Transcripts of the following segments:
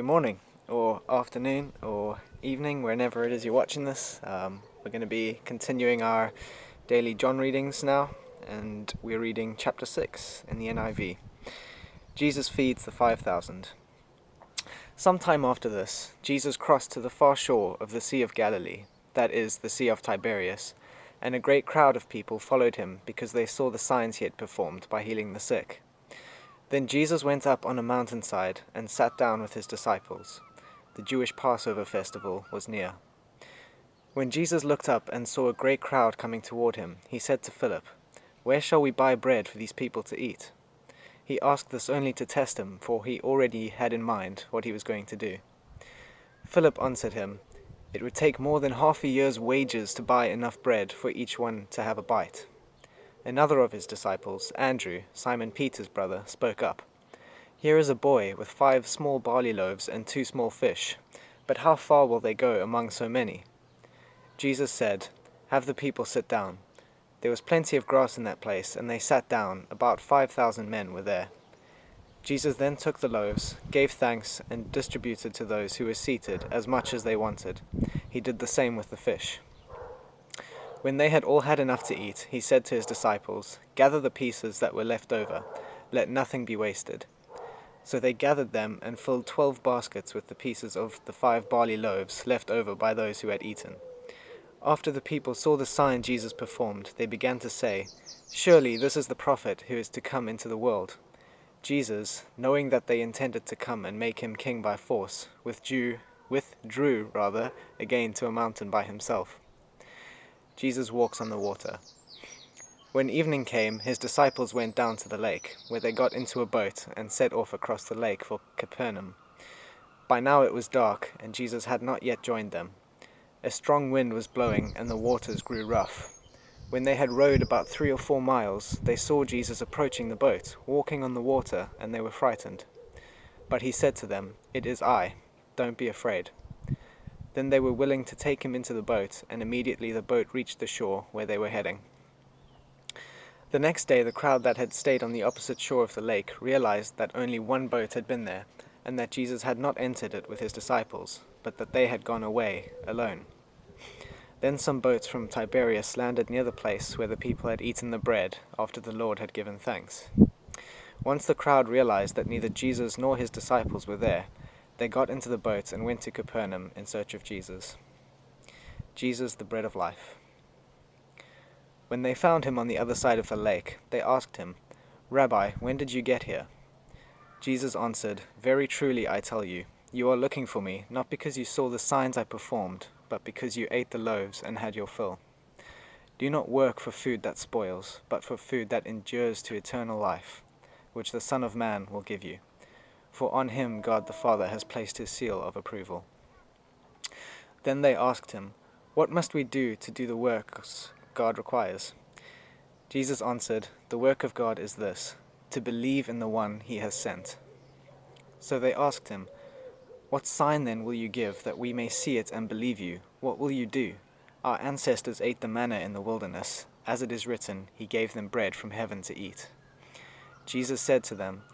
good morning, or afternoon, or evening, whenever it is you're watching this. We're going to be continuing our daily John readings now, and we're reading chapter 6 in the NIV. Jesus feeds the 5,000. Sometime after this, Jesus crossed to the far shore of the Sea of Galilee, that is, the Sea of Tiberias, and a great crowd of people followed him because they saw the signs he had performed by healing the sick. Then Jesus went up on a mountainside and sat down with his disciples. The Jewish Passover festival was near. When Jesus looked up and saw a great crowd coming toward him, he said to Philip, "Where shall we buy bread for these people to eat?" He asked this only to test him, for he already had in mind what he was going to do. Philip answered him, "It would take more than half a year's wages to buy enough bread for each one to have a bite." Another of his disciples, Andrew, Simon Peter's brother, spoke up. "Here is a boy with 5 small barley loaves and 2 small fish, but how far will they go among so many?" Jesus said, "Have the people sit down." There was plenty of grass in that place, and they sat down. About 5,000 men were there. Jesus then took the loaves, gave thanks, and distributed to those who were seated as much as they wanted. He did the same with the fish. When they had all had enough to eat, he said to his disciples, "Gather the pieces that were left over. Let nothing be wasted." So they gathered them and filled 12 baskets with the pieces of the 5 barley loaves left over by those who had eaten. After the people saw the sign Jesus performed, they began to say, "Surely this is the prophet who is to come into the world." Jesus, knowing that they intended to come and make him king by force, withdrew again to a mountain by himself. Jesus walks on the water. When evening came, his disciples went down to the lake, where they got into a boat and set off across the lake for Capernaum. By now it was dark, and Jesus had not yet joined them. A strong wind was blowing, and the waters grew rough. When they had rowed about 3 or 4 miles, they saw Jesus approaching the boat, walking on the water, and they were frightened. But he said to them, "It is I. Don't be afraid." Then they were willing to take him into the boat, and immediately the boat reached the shore where they were heading. The next day the crowd that had stayed on the opposite shore of the lake realized that only one boat had been there, and that Jesus had not entered it with his disciples, but that they had gone away alone. Then some boats from Tiberias landed near the place where the people had eaten the bread after the Lord had given thanks. Once the crowd realized that neither Jesus nor his disciples were there, they got into the boats and went to Capernaum in search of Jesus. Jesus, the bread of life. When they found him on the other side of the lake, they asked him, "Rabbi, when did you get here?" Jesus answered, "Very truly I tell you, you are looking for me, not because you saw the signs I performed, but because you ate the loaves and had your fill. Do not work for food that spoils, but for food that endures to eternal life, which the Son of Man will give you. For on him God the Father has placed his seal of approval." Then they asked him, "What must we do to do the works God requires?" Jesus answered, "The work of God is this, to believe in the one he has sent." So they asked him, "What sign then will you give that we may see it and believe you? What will you do? Our ancestors ate the manna in the wilderness. As it is written, he gave them bread from heaven to eat." Jesus said to them,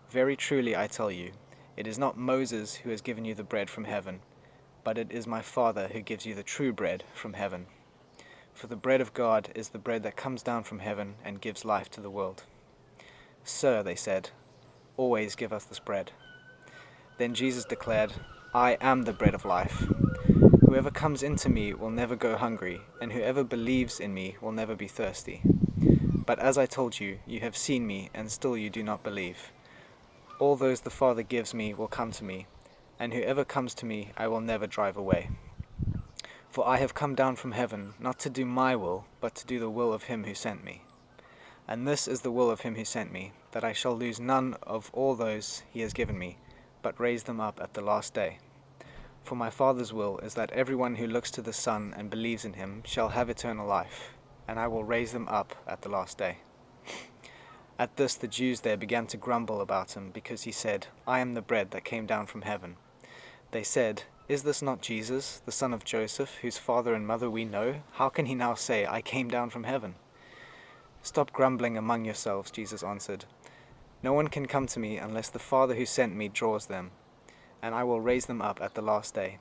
"Very truly I tell you, it is not Moses who has given you the bread from heaven, but it is my Father who gives you the true bread from heaven. For the bread of God is the bread that comes down from heaven and gives life to the world." "Sir," they said, "always give us this bread." Then Jesus declared, "I am the bread of life. Whoever comes into me will never go hungry, and whoever believes in me will never be thirsty. But as I told you, you have seen me, and still you do not believe. All those the Father gives me will come to me, and whoever comes to me I will never drive away. For I have come down from heaven, not to do my will, but to do the will of him who sent me. And this is the will of him who sent me, that I shall lose none of all those he has given me, but raise them up at the last day. For my Father's will is that everyone who looks to the Son and believes in him shall have eternal life, and I will raise them up at the last day." At this the Jews there began to grumble about him, because he said, "I am the bread that came down from heaven." They said, "Is this not Jesus, the son of Joseph, whose father and mother we know? How can he now say, 'I came down from heaven'?" "Stop grumbling among yourselves," Jesus answered. "No one can come to me unless the Father who sent me draws them, and I will raise them up at the last day.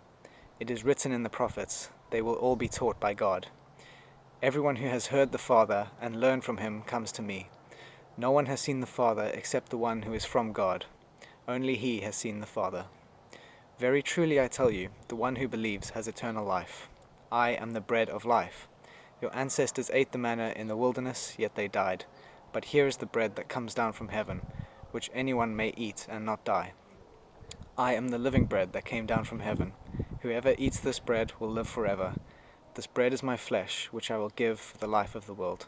It is written in the prophets, they will all be taught by God. Everyone who has heard the Father and learned from him comes to me. No one has seen the Father except the one who is from God. Only he has seen the Father. Very truly I tell you, the one who believes has eternal life. I am the bread of life. Your ancestors ate the manna in the wilderness, yet they died. But here is the bread that comes down from heaven, which anyone may eat and not die. I am the living bread that came down from heaven. Whoever eats this bread will live forever. This bread is my flesh, which I will give for the life of the world.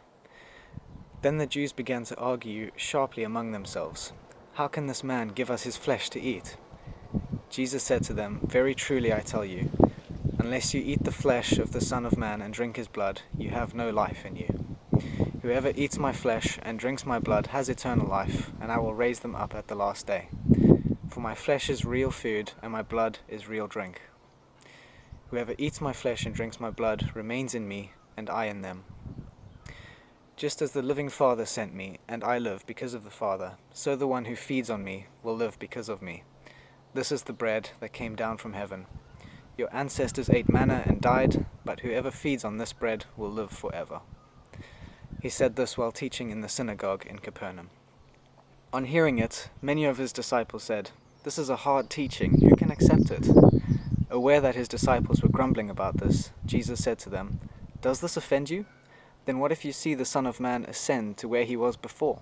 Then the Jews began to argue sharply among themselves. How can this man give us his flesh to eat? Jesus said to them, Very truly I tell you, unless you eat the flesh of the Son of Man and drink his blood, you have no life in you. Whoever eats my flesh and drinks my blood has eternal life, and I will raise them up at the last day. For my flesh is real food, and my blood is real drink. Whoever eats my flesh and drinks my blood remains in me, and I in them. Just as the living Father sent me, and I live because of the Father, so the one who feeds on me will live because of me. This is the bread that came down from heaven. Your ancestors ate manna and died, but whoever feeds on this bread will live forever. He said this while teaching in the synagogue in Capernaum. On hearing it, many of his disciples said, This is a hard teaching, who can accept it? Aware that his disciples were grumbling about this, Jesus said to them, Does this offend you? Then what if you see the Son of Man ascend to where he was before?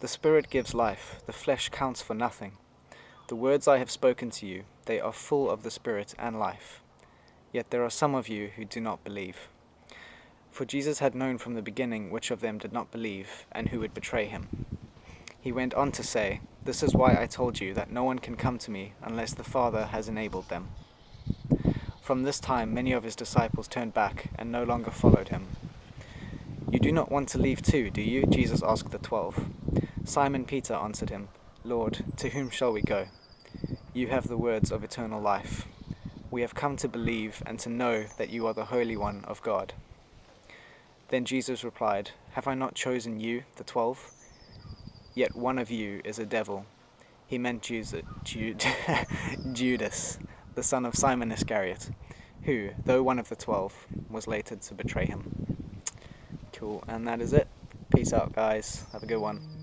The Spirit gives life, the flesh counts for nothing. The words I have spoken to you, they are full of the Spirit and life. Yet there are some of you who do not believe. For Jesus had known from the beginning which of them did not believe, and who would betray him. He went on to say, This is why I told you that no one can come to me unless the Father has enabled them. From this time many of his disciples turned back and no longer followed him. You do not want to leave too, do you? Jesus asked the 12. Simon Peter answered him, Lord, to whom shall we go? You have the words of eternal life. We have come to believe and to know that you are the Holy One of God. Then Jesus replied, Have I not chosen you, the 12? Yet one of you is a devil. He meant Judas, the son of Simon Iscariot, who, though one of the 12, was later to betray him. Cool, and that is it. Peace out, guys. Have a good one.